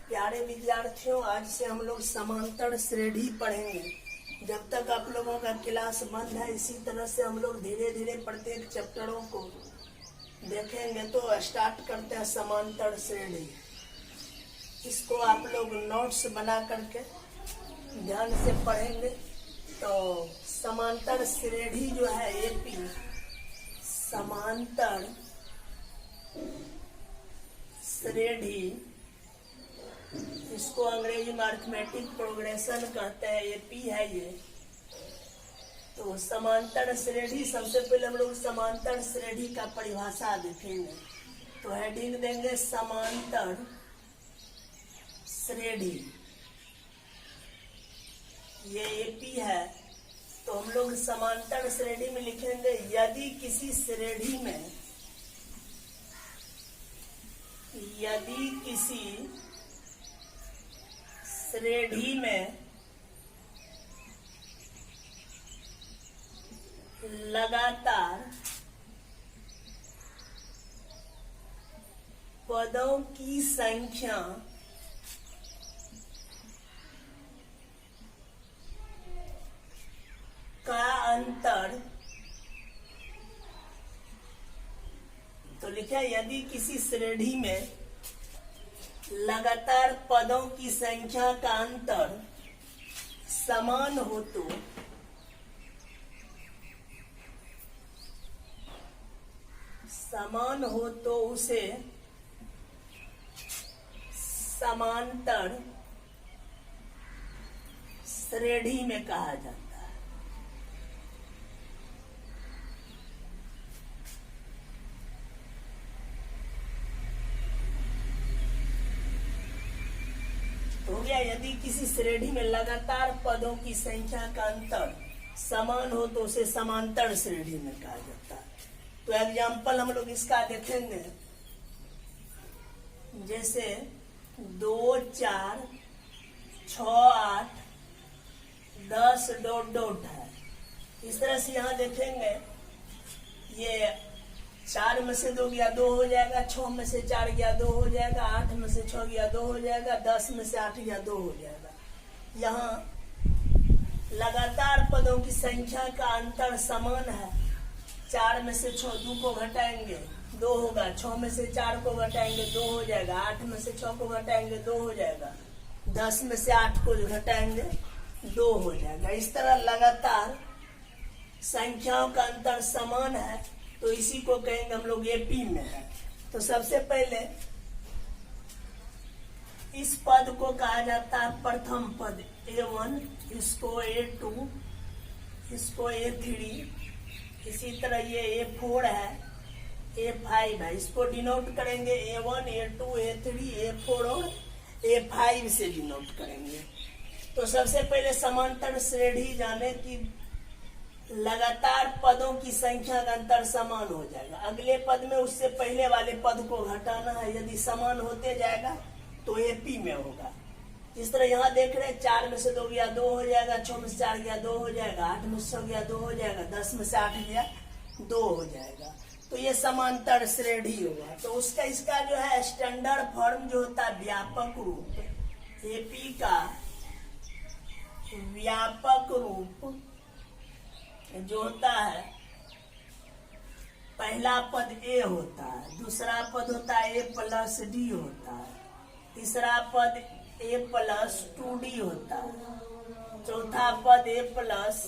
प्यारे विद्यार्थियों, आज से हम लोग समांतर श्रेणी पढ़ेंगे। जब तक आप लोगों का क्लास बंद है, इसी तरह से हम लोग धीरे धीरे प्रत्येक चैप्टरों को देखेंगे। तो स्टार्ट करते हैं समांतर श्रेणी। इसको आप लोग नोट्स बना करके ध्यान से पढ़ेंगे। तो समांतर श्रेणी जो है एपी, समांतर श्रेणी, इसको अंग्रेजी में अरिथमेटिक प्रोग्रेशन कहते हैं, एपी है ये। तो समांतर श्रेणी, सबसे पहले हम लोग समांतर श्रेणी का परिभाषा देखेंगे। तो हेडिंग देंगे समांतर श्रेणी, ये एपी है। तो हम लोग समांतर श्रेणी में लिखेंगे, यदि किसी श्रेणी में, यदि किसी श्रेणी में लगातार पदों की संख्या का अंतर, तो लिखा यदि किसी श्रेणी में लगातार पदों की संख्या का अंतर समान हो तो उसे समांतर श्रेणी में कहा जाता है। हो गया, यदि किसी श्रेणी में लगातार पदों की संख्या का अंतर समान हो तो उसे समांतर श्रेणी में कहा जाता है। तो एग्जाम्पल हम लोग इसका देखेंगे, जैसे 2, 4, 6, 8, 10 डॉट डॉट है। इस तरह से यहाँ देखेंगे, ये 4 में से 2 गया 2 हो जाएगा, 6 में से 4 गया 2 हो जाएगा, 8 में से 6 गया 2 हो जाएगा, 10 में से 8 गया 2 हो जाएगा। यहाँ लगातार पदों की संख्या का अंतर समान है। 4 में से 6 2 को घटाएंगे 2 होगा, 6 में से 4 को घटाएंगे 2 हो जाएगा, 8 में से 6 को घटाएंगे 2 हो जाएगा, 10 में से 8 को घटाएंगे 2 हो जाएगा। इस तरह लगातार संख्याओं का अंतर समान है, तो इसी को कहेंगे हम लोग एपी में है। तो सबसे पहले इस पद को कहा जाता है प्रथम पद A1, इसको A2, इसको A3, इसी तरह ये A4 है, A5 है। इसको डिनोट करेंगे A1, A2, A3, A4 और A5 से डिनोट करेंगे। तो सबसे पहले समांतर श्रेणी जाने की लगातार पदों की संख्या का अंतर समान हो जाएगा। अगले पद में उससे पहले वाले पद को घटाना है। यदि समान होते जाएगा तो एपी में होगा। इस तरह यहाँ देख रहे हैं, 4 में से 2 गया 2 हो जाएगा, 6 में से 4 गया 2 हो जाएगा, 8 में से 6 गया 2 हो जाएगा, 10 में से 8 गया 2 हो जाएगा। तो ये समांतर श्रेणी होगा। तो उसका इसका जो है स्टैंडर्ड फॉर्म जो होता है, व्यापक रूप, एपी का व्यापक रूप जो होता है, पहला पद ए होता है, दूसरा पद होता है ए प्लस डी होता है, तीसरा पद ए प्लस 2D होता है, चौथा पद ए प्लस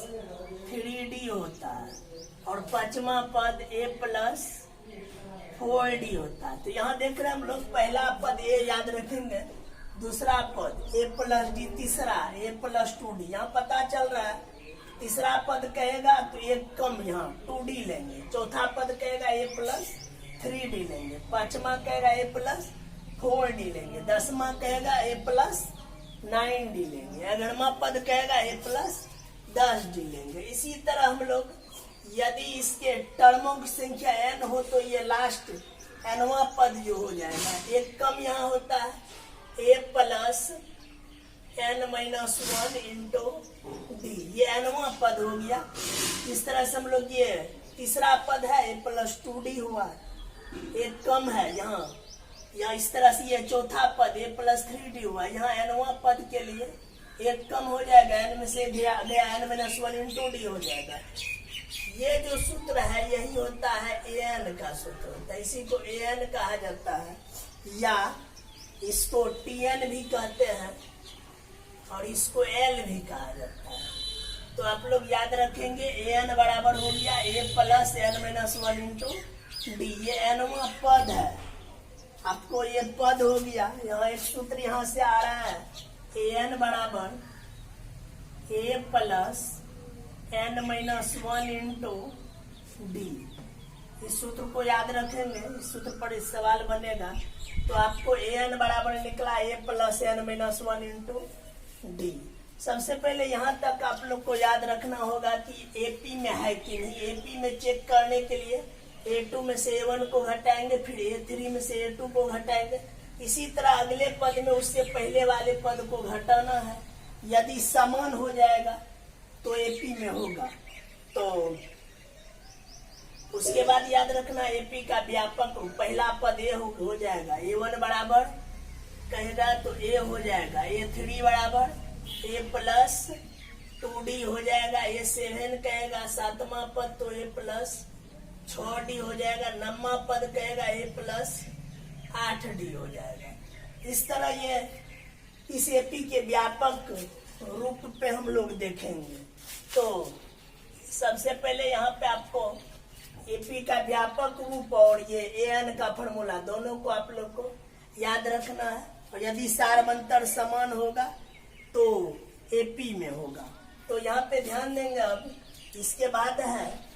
3D होता है, और पांचवा पद ए प्लस 4D होता है। तो यहाँ देख रहे हैं हम लोग, पहला पद ए याद रखेंगे, दूसरा पद ए प्लस डी, तीसरा ए प्लस 2D। यहाँ पता चल रहा है, तीसरा पद कहेगा तो एक कम यहाँ 2D लेंगे, चौथा पद कहेगा ए प्लस 3D लेंगे, पांचवा कहेगा ए प्लस 4D लेंगे, 10वां कहेगा ए प्लस 9D लेंगे, 11वां पद कहेगा ए प्लस 10D लेंगे। इसी तरह हम लोग यदि इसके टर्मों की संख्या n हो तो ये लास्ट nवां पद जो हो जाएगा, एक कम यहाँ होता है, ए प्लस n-1 इंटू डी, ये nवां पद हो गया। इस तरह से हम लोग ये तीसरा पद है ए प्लस 2D हुआ, एक कम है यहाँ या इस तरह से ये चौथा पद a प्लस 3d हुआ। यहाँ nवां पद के लिए एक कम हो जाएगा, n में से गया n माइनस 1 इंटू डी हो जाएगा। ये जो सूत्र है यही होता है an का सूत्र होता है, इसी को an कहा जाता है, या इसको tn भी कहते हैं और इसको l भी कहा जाता है। तो आप लोग याद रखेंगे an बराबर हो गया a plus n minus 1 into D. ये nवां पद है, आपको ये पद हो गया। यहाँ एक सूत्र यहाँ से आ रहा है an बराबर a plus n minus 1 into D. इस सूत्र को याद रखेंगे, इस सूत्र पर इस सवाल बनेगा। तो आपको an बराबर निकला a plus n minus 1 into D. सबसे पहले यहाँ तक आप लोग को याद रखना होगा कि एपी में है कि नहीं। एपी में चेक करने के लिए a2 में से a1 को घटाएंगे, फिर a3 में से a2 को घटाएंगे। इसी तरह अगले पद में उससे पहले वाले पद को घटाना है। यदि समान हो जाएगा तो एपी में होगा। तो उसके बाद याद रखना एपी का व्यापक पहला पद ए हो जाएगा। a1 बराबर कहेगा तो a हो जाएगा, a3 बराबर a प्लस 2d हो जाएगा, a7 कहेगा सातवां पद तो a प्लस 6d हो जाएगा, नौवां पद कहेगा a प्लस 8d हो जाएगा। इस तरह ये इस एपी के व्यापक रूप पे हम लोग देखेंगे। तो सबसे पहले यहाँ पे आपको एपी का व्यापक रूप और ये an का फॉर्मूला दोनों को आप लोग को याद रखना है। और यदि सारमंतर समान होगा तो एपी में होगा। तो यहाँ पे ध्यान देंगे। अब इसके बाद है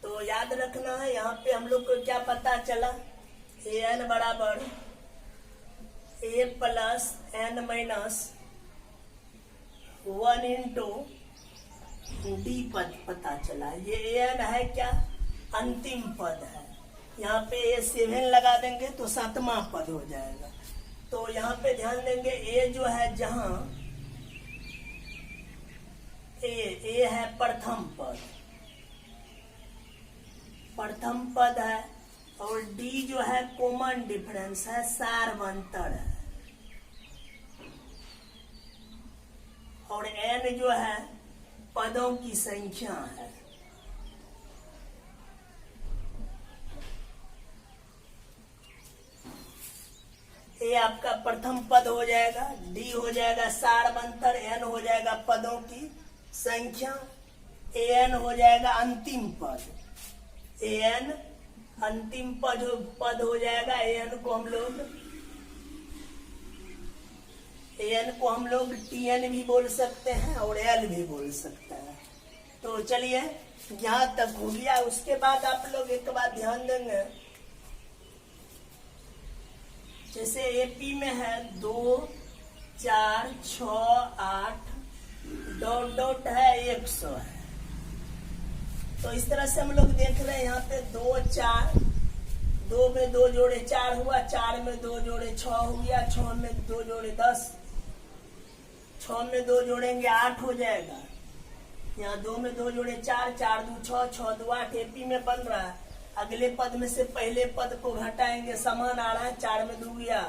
तो याद रखना है। यहाँ पे हम लोग को क्या पता चला, an बराबर a plus n minus 1 into D पद पता चला। ये an है क्या, अंतिम पद है। यहाँ पे a7 लगा देंगे तो सातवां पद हो जाएगा। तो यहाँ पे ध्यान देंगे a जो है, जहाँ a है प्रथम पद, प्रथम पद है, और डी जो है कॉमन डिफरेंस है, सारवंतर है, और एन जो है पदों की संख्या है। ए आपका प्रथम पद हो जाएगा, डी हो जाएगा सारवंतर, एन हो जाएगा पदों की संख्या, एन हो जाएगा अंतिम पद। एन अंतिम पद हो जाएगा। एन को हम लोग टीएन भी बोल सकते हैं और एल भी बोल सकते हैं। तो चलिए यहाँ तक हो गया। उसके बाद आप लोग एक बात ध्यान देंगे, जैसे एपी में है 2, 4, 6, 8 डॉट डॉट है 100 है। तो इस तरह से हम लोग देख रहे हैं यहाँ पे 2, 4, 2 में 2 जोड़े 4 हुआ, 4 में 2 जोड़े 6 हो गया, 6 में 2 जोड़े 10, 6 में 2 जोड़ेंगे 8 हो जाएगा। यहाँ 2 में 2 जोड़े 4, 4 2 6, 6 2 8 एपी में बन रहा है। अगले पद में से पहले पद को घटाएंगे, समान आ रहा है। 4 में 2 गया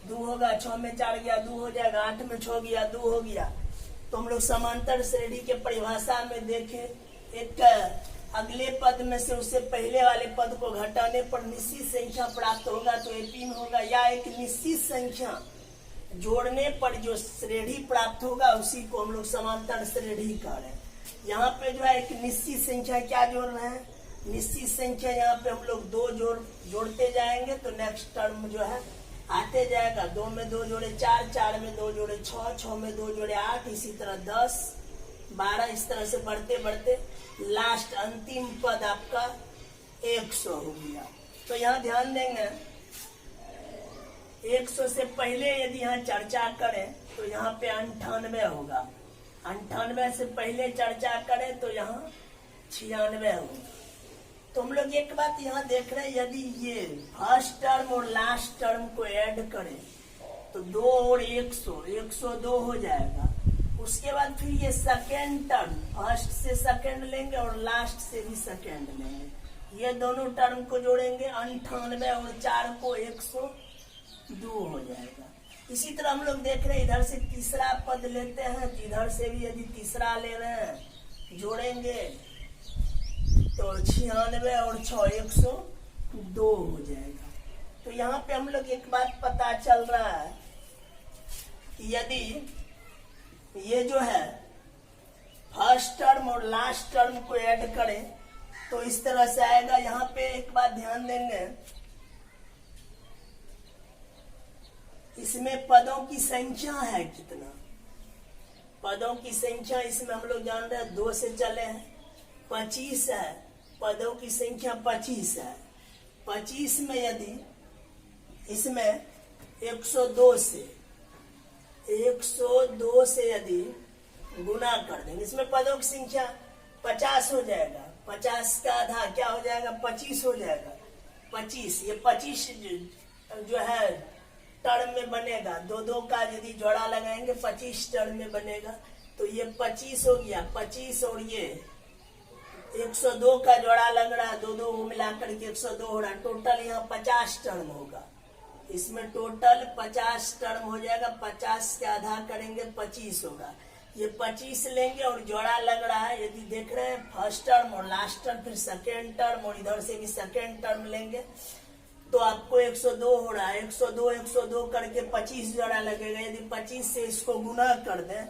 2 होगा, 6 में 4 गया 2 हो जाएगा, 8 में 6 गया 2 हो गया। तो हम लोग समांतर श्रेणी के परिभाषा में देखें, एक अगले पद में से उससे पहले वाले पद को घटाने पर निश्चित संख्या प्राप्त होगा तो एपी में होगा, या एक निश्चित संख्या जोड़ने पर जो श्रेणी प्राप्त होगा उसी को हम लोग समांतर श्रेणी कह रहे हैं। यहाँ पे जो है एक निश्चित संख्या क्या जोड़ रहे हैं, निश्चित संख्या यहाँ पे हम लोग 2 जोड़ते जाएंगे तो नेक्स्ट टर्म जो है आते जाएगा। 2 में 2 जोड़े 4, 4 में 2 जोड़े 6, 6 में 2 जोड़े 8, इसी तरह 10, 12, इस तरह से बढ़ते बढ़ते लास्ट अंतिम पद आपका 100 हो गया। तो यहाँ ध्यान देंगे 100 से पहले यदि यहाँ चर्चा करें तो यहाँ पे 98 होगा। 98 से पहले चर्चा करें तो यहाँ 96 होगा। तो हम लोग एक बात यहाँ देख रहे हैं, यदि ये फर्स्ट टर्म और लास्ट टर्म को ऐड करें तो 2 और 100, 102 हो जाएगा। उसके बाद फिर ये सेकेंड टर्म, फर्स्ट से सेकेंड लेंगे और लास्ट से भी सेकेंड लेंगे। ये दोनों टर्म को जोड़ेंगे 98 और 4 को 102 हो जाएगा। इसी तरह हम लोग देख रहे हैं इधर से तीसरा पद लेते हैं तो इधर से भी यदि तीसरा ले रहे हैं जोड़ेंगे तो 96 और 6 102 हो जाएगा। तो यहाँ पे हम लोग एक बात पता चल रहा है कि यदि ये जो है फर्स्ट टर्म और लास्ट टर्म को ऐड करें तो इस तरह से आएगा। यहाँ पे एक बात ध्यान देंगे, इसमें पदों की संख्या है कितना, पदों की संख्या इसमें हम लोग जान रहे हैं 2 से चले हैं, 25 है। पदों की संख्या 25 है। 25 में यदि इसमें 102 से यदि गुना कर देंगे, इसमें पदों की संख्या 50 हो जाएगा। 50 का आधा क्या हो जाएगा, 25 हो जाएगा। 25 ये 25 जो है टर्म में बनेगा। 2 का यदि जोड़ा लगाएंगे 25 टर्म में बनेगा। तो ये 25 हो गया। 25 और ये 102 का जोड़ा लग रहा है, 2 को मिलाकर के 102 हो रहा है। टोटल यहाँ 50 टर्म होगा। इसमें टोटल 50 टर्म हो जाएगा। 50 के आधा करेंगे 25 होगा। ये 25 लेंगे और जोड़ा लग रहा है, यदि देख रहे हैं फर्स्ट टर्म और लास्ट टर्म, फिर सेकेंड टर्म और इधर से भी सेकेंड टर्म लेंगे तो आपको 102 हो रहा है। 102 करके 25 जोड़ा लगेगा। यदि 25 से इसको गुना कर दें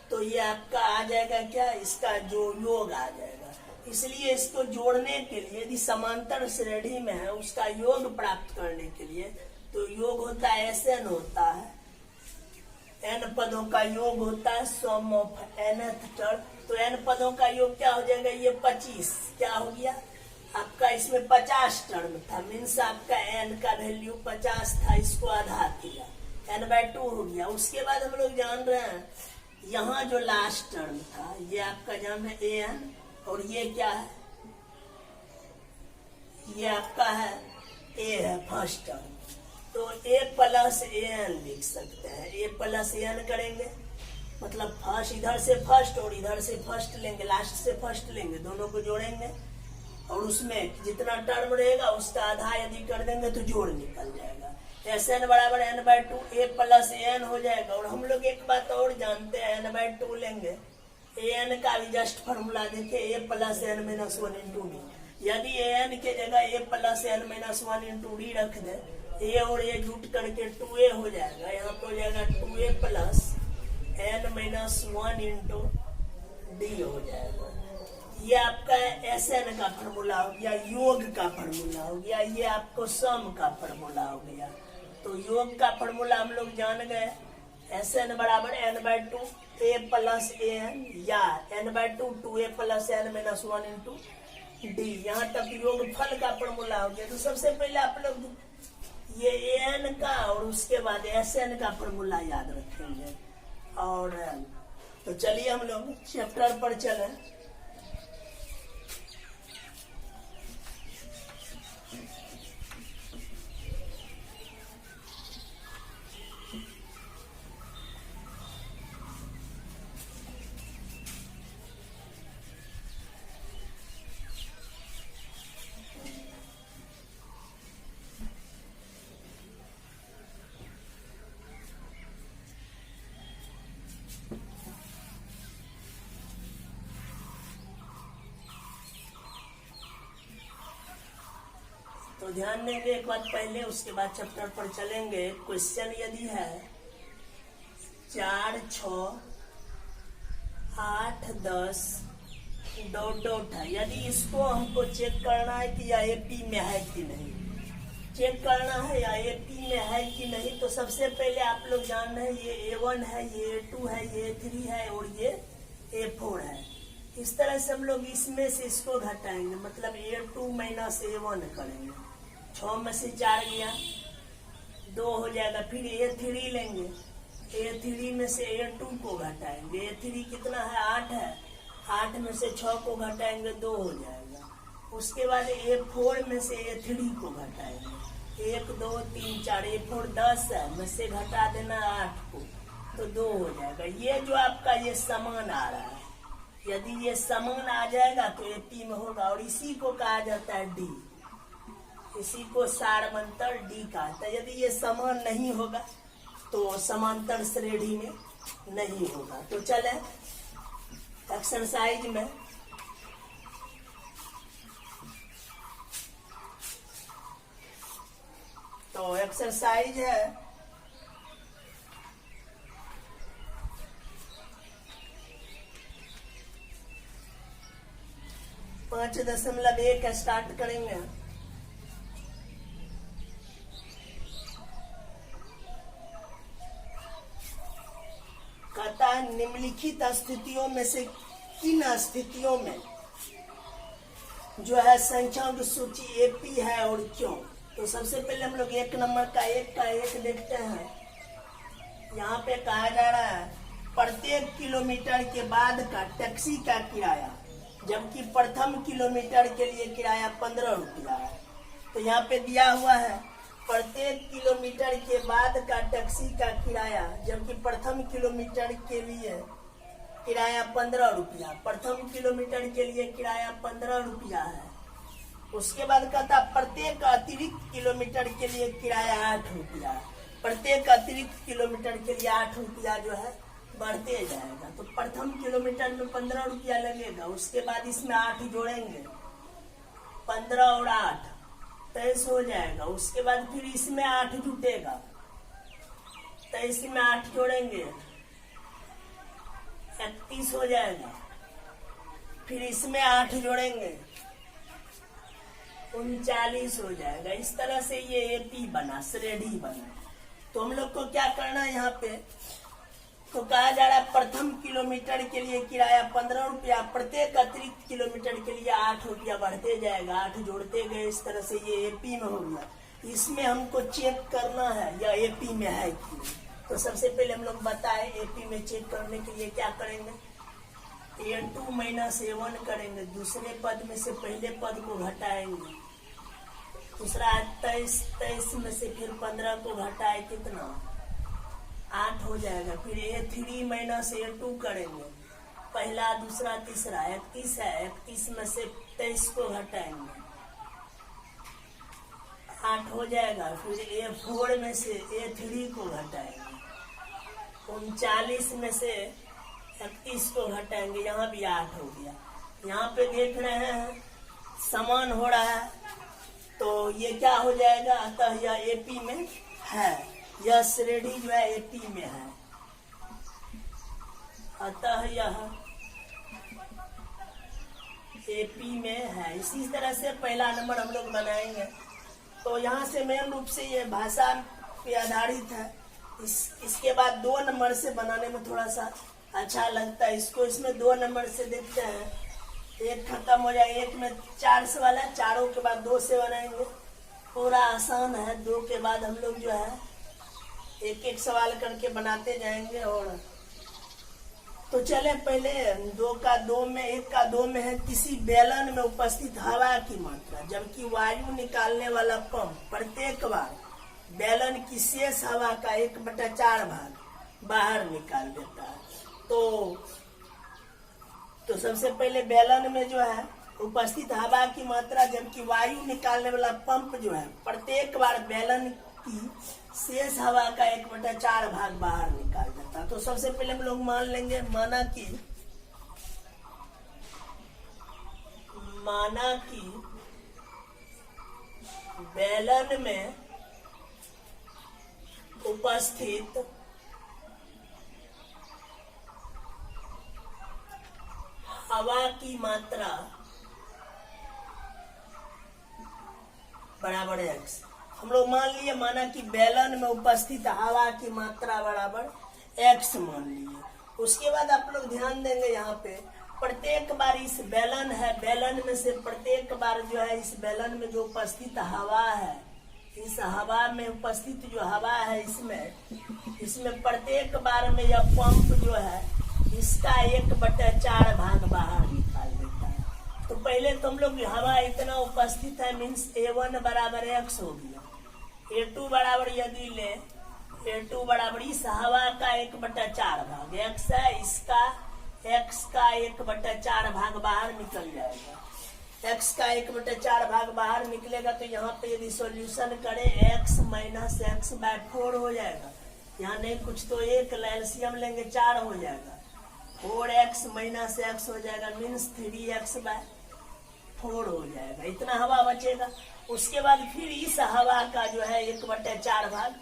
तो ये आपका आ जाएगा क्या, इसका जो योग आ जाएगा। इसलिए इसको जोड़ने के लिए यदि समांतर श्रेणी में है उसका योग प्राप्त करने के लिए तो योग होता है SN होता है, n पदों का योग होता है सम ऑफ nth टर्म। तो n पदों का योग क्या हो जाएगा, ये 25 क्या हो गया आपका, इसमें 50 टर्म था, मीन्स आपका n का वैल्यू 50 था, इसको आधा किया n/2 हो गया। उसके बाद हम लोग जान रहे हैं यहाँ जो लास्ट टर्म था ये आपका जान रहे an और ये क्या है, ये आपका है a है फर्स्ट टर्म। तो a प्लस an लिख सकते हैं। a प्लस an करेंगे मतलब फर्स्ट इधर से फर्स्ट और इधर से फर्स्ट लेंगे, लास्ट से फर्स्ट लेंगे, दोनों को जोड़ेंगे और उसमें जितना टर्म रहेगा उसका आधा यदि कर देंगे तो जोड़ निकल जाएगा। SN बराबर n/2 a प्लस an हो जाएगा। और हम लोग एक बात और जानते हैं, n/2 लेंगे, an का भी जस्ट फॉर्मूला देखिए a plus n minus 1 into D. यदि an के जगह a plus n minus 1 into D रख दे, a और a जुट करके 2a हो जाएगा। यहाँ पे हो जाएगा 2a plus n minus 1 into D हो जाएगा। ये आपका SN का फॉर्मूला हो गया, योग का फॉर्मूला हो गया। ये आपको सम का फॉर्मूला हो गया। तो योग का फॉर्मूला हम लोग जान गए, SN बराबर n/2 a प्लस an या n/2 2a plus n minus 1 into D. यहाँ तक योग फल का फॉर्मूला हो गया। तो सबसे पहले आप लोग ये an का और उसके बाद SN का फॉर्मूला याद रखेंगे। और तो चलिए हम लोग चैप्टर पर चलें। तो ध्यान देंगे एक बात पहले, उसके बाद चैप्टर पर चलेंगे। क्वेश्चन यदि है 4, 6, 8, 10 डॉट डॉट है, यदि इसको हमको चेक करना है कि यह AP में है कि नहीं। चेक करना है या एपी में है कि नहीं। तो सबसे पहले आप लोग जान रहे हैं ये A1 है, ये A2 है, ये A3 है और ये A4 है। इस तरह से हम लोग इसमें से इसको घटाएंगे, मतलब A2 माइनस A1 करेंगे। 6 में से 4 गया, 2 हो जाएगा। फिर A3 लेंगे, A3 में से A2 को घटाएंगे। A3 कितना है, 8 है, 8 में से 6 को घटाएंगे, 2 हो जाएगा। उसके बाद A4 में से A3 को घटाएंगे, 1 2 3 4, A4 10 है, में से घटा देना 8 को, तो 2 हो जाएगा। ये जो आपका ये समान आ रहा है, यदि ये समान आ जाएगा तो एपी में होगा। और इसी को कहा जाता है डी, इसी को सारमंतर डी कहता है। यदि ये समान नहीं होगा तो समांतर श्रेणी में नहीं होगा। तो चले एक्सरसाइज में। तो एक्सरसाइज है 5.1 स्टार्ट करेंगे। कहता है निम्नलिखित स्थितियों में से किन स्थितियों में जो है संख्याओं की सूची एपी है और क्यों। तो सबसे पहले हम लोग 1 नंबर का एक देखते हैं। यहाँ पे कहा जा रहा है प्रत्येक किलोमीटर के बाद का टैक्सी का किराया, जबकि प्रथम किलोमीटर के लिए किराया 15 रुपया है। तो यहाँ पे दिया हुआ है प्रत्येक किलोमीटर के बाद का टैक्सी का किराया, जबकि प्रथम किलोमीटर के लिए किराया 15 रुपया। प्रथम किलोमीटर के लिए किराया 15 रुपया है। उसके बाद कहता प्रत्येक अतिरिक्त किलोमीटर के लिए किराया 8 रुपया। प्रत्येक अतिरिक्त किलोमीटर के लिए 8 रुपया जो है बढ़ते जाएगा। तो प्रथम किलोमीटर में 15 रुपया लगेगा। उसके बाद इसमें 8 जोड़ेंगे, 15 और 8 23 हो जाएगा। उसके बाद फिर इसमें 8 जुटेगा, 23 में 8 जोड़ेंगे, 31 हो जाएगा। फिर इसमें 8 जोड़ेंगे, 39 हो जाएगा। इस तरह से ये एपी बना, श्रेणी बना। तो हम लोग को क्या करना है यहाँ पे, तो कहा जा रहा है प्रथम किलोमीटर के लिए किराया 15 रुपया, प्रत्येक अतिरिक्त किलोमीटर के लिए 8 रुपया बढ़ते जाएगा, 8 जोड़ते गए। इस तरह से ये एपी में हो गया। इसमें हमको चेक करना है या एपी में है कि। तो सबसे पहले हम लोग बताए एपी में चेक करने के लिए क्या करेंगे, A2 माइनस A1 करेंगे। दूसरे पद में से पहले पद को घटाएंगे। दूसरा 23 में से फिर 15 को घटाए कितना, 8 हो जाएगा। फिर A3 माइनस A2 करेंगे, पहला दूसरा तीसरा 31 है, 31 में से 23 को घटाएंगे, 8 हो जाएगा। फिर A4 में से A3 को घटाएंगे, 39 में से 31 को घटाएंगे, यहाँ भी 8 हो गया। यहाँ पे देख रहे हैं समान हो रहा है, तो ये क्या हो जाएगा, अतः यह एपी में है। यह श्रेणी जो है एपी में है, अतः यह एपी में है। इसी तरह से पहला नंबर हम लोग बनाएंगे। तो यहाँ से मेन रूप से ये भाषा पे आधारित है। इसके बाद 2 नंबर से बनाने में थोड़ा सा अच्छा लगता है। इसको इसमें 2 नंबर से देखते हैं। 1 खत्म हो जाए, 1 में 4 सवाल है, 4 के बाद 2 से बनाएंगे। पूरा आसान है। 2 के बाद हम लोग जो है एक सवाल करके बनाते जाएंगे। और तो चले पहले 2 का 2 में 1 का 2 में है किसी बेलन में उपस्थित हवा की मात्रा, जबकि वायु निकालने वाला पंप प्रत्येक बार बेलन की शेष हवा का 1/4 भाग बाहर निकाल देता है। तो सबसे पहले बेलन में जो है उपस्थित हवा की मात्रा, जबकि वायु निकालने वाला पंप जो है प्रत्येक बार बेलन की शेष हवा का 1/4 भाग बाहर निकाल देता। तो सबसे पहले हम लोग मान लेंगे, माना कि बेलन में उपस्थित हवा की मात्रा बराबर x। हम लोग मान लिए, माना कि बेलन में उपस्थित हवा की मात्रा बराबर x मान लिए। उसके बाद आप लोग ध्यान देंगे यहाँ पे प्रत्येक बार इस बेलन है, बेलन में से प्रत्येक बार जो है इस बेलन में जो उपस्थित हवा है, इस हवा में उपस्थित जो हवा है इसमें प्रत्येक बार में यह पंप जो है इसका 1/4 भाग बाहर निकाल देता है। तो पहले तो हम लोग हवा इतना उपस्थित है मीन्स A1 बराबर x हो गया। A2 बराबर यदि ले, A2 बराबर इस हवा का 1/4 भाग x है, इसका x का 1/4 भाग बाहर निकल जाएगा। x का 1/4 भाग बाहर निकलेगा तो यहाँ पे यदि सॉल्यूशन करें x माइनस x/4 हो जाएगा। यहाँ नहीं कुछ तो एक एलसीएम लेंगे 4 हो जाएगा। 4x माइनस x हो जाएगा मीन्स 3x/4 हो जाएगा। इतना हवा बचेगा। उसके बाद फिर इस हवा का जो है 1/4 भाग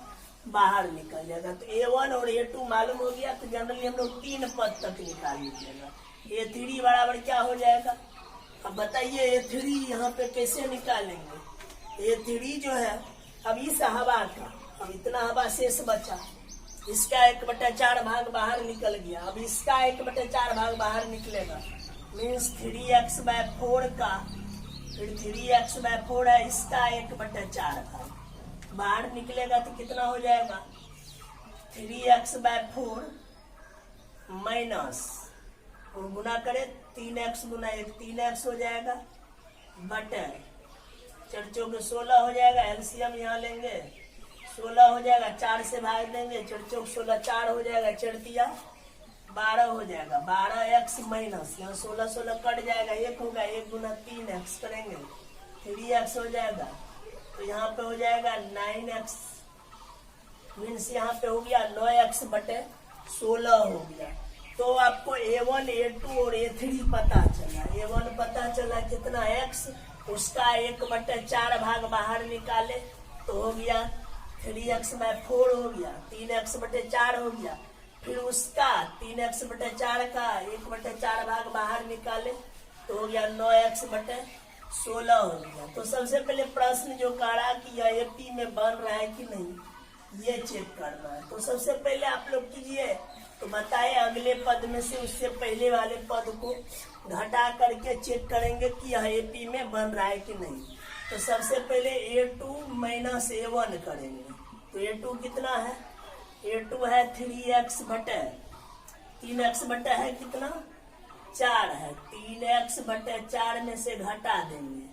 बाहर निकल जाएगा। तो A1 और A2 मालूम हो गया। तो जनरली हम लोग 3 पद तक निकाल लीजिएगा। A3 बराबर क्या हो जाएगा? अब बताइए A3 यहाँ पे कैसे निकालेंगे? A3 जो है अब इस हवा का, अब इतना हवा शेष बचा, इसका 1/4 भाग बाहर निकल गया। अब इसका 1/4 भाग बाहर निकलेगा मीन्स 3x/4 का, फिर 3x/4 है, इसका 1/4 भाग बाहर निकलेगा तो कितना हो जाएगा? 3x/4 माइनस और गुना करे 3x गुना 1 3x हो जाएगा बटे 4 चौके 16 हो जाएगा। एलसीएम यहाँ लेंगे 16 हो जाएगा, 4 से भाग देंगे, 4 चौक 16 4 हो जाएगा, 4 तिया 12 हो जाएगा। 12x माइनस यहाँ 16 कट जाएगा, 1 होगा, 1 गुना 3x करेंगे 3x हो जाएगा। तो यहाँ पे हो जाएगा 9x मीन्स यहाँ पे हो गया 9x/16 हो गया। तो आपको A1 A2 और A3 पता चला। A1 पता चला कितना x, उसका 1/4 भाग बाहर निकाले तो हो गया 3x/4 हो गया, 3x/4 हो गया। फिर उसका 3x/4 का 1/4 भाग बाहर निकाले तो हो गया 9x/16 हो गया। तो सबसे पहले प्रश्न जो करा कि यह AP में बन रहा है कि नहीं, ये चेक करना है। तो सबसे पहले आप लोग कीजिए, तो बताए अगले पद में से उससे पहले वाले पद को घटा करके चेक करेंगे कि यह AP में बन रहा है कि नहीं। तो सबसे पहले A2 माइनस A1 करेंगे। तो A2 कितना है? A2 है 3x/3x है कितना? 4 है। 3x/4 में से घटा देंगे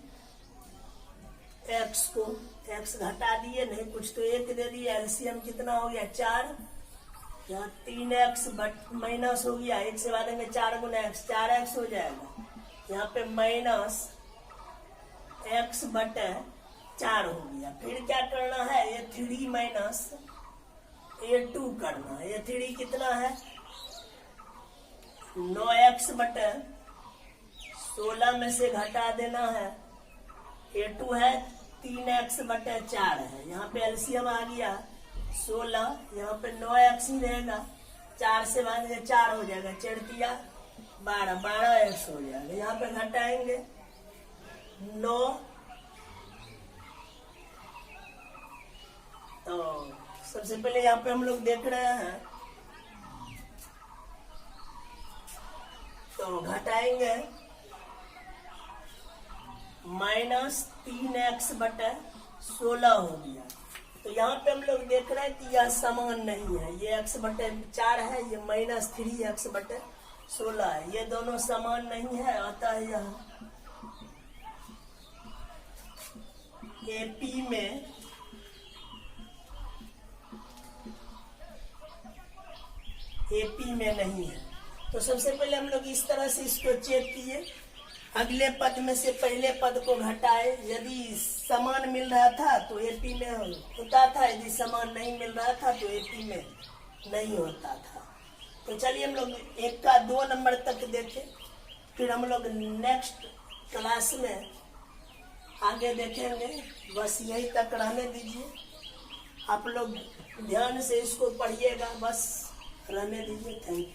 x को, x घटा दिए, नहीं कुछ तो 1 दे दिए। एलसीएम कितना हो गया? 4। यहाँ 3x माइनस हो गया, 1 से बांधेंगे 4 गुना x, 4x हो जाएगा। यहाँ पे माइनस x/4 हो गया। फिर क्या करना है? A3 माइनस A2 करना है। A3 कितना है? 9x/16 में से घटा देना है। A2 है 3x/4 है। यहाँ पे एलसीएम आ गया 16, यहाँ पे 9x ही रहेगा, 4 से भागे 4 हो जाएगा, 4 तिया 12, 12x हो जाएगा। यहाँ पे घटाएंगे 9, तो सबसे पहले यहाँ पे हम लोग देख रहे हैं, तो घटाएंगे -3x/16 हो गया। तो यहाँ पे हम लोग देख रहे हैं कि यह समान नहीं है, ये x/4 है, ये -3x/16 है, ये दोनों समान नहीं है। अतः यह AP में नहीं है। तो सबसे पहले हम लोग इस तरह से इसको चेक किए, अगले पद में से पहले पद को घटाए। यदि समान मिल रहा था तो AP में होता था, यदि समान नहीं मिल रहा था तो AP में नहीं होता था। तो चलिए हम लोग 1 का 2 नंबर तक देखें, फिर हम लोग नेक्स्ट क्लास में आगे देखेंगे। बस यही तक रहने दीजिए, आप लोग ध्यान से इसको पढ़िएगा, बस रहने दीजिए। Thank you.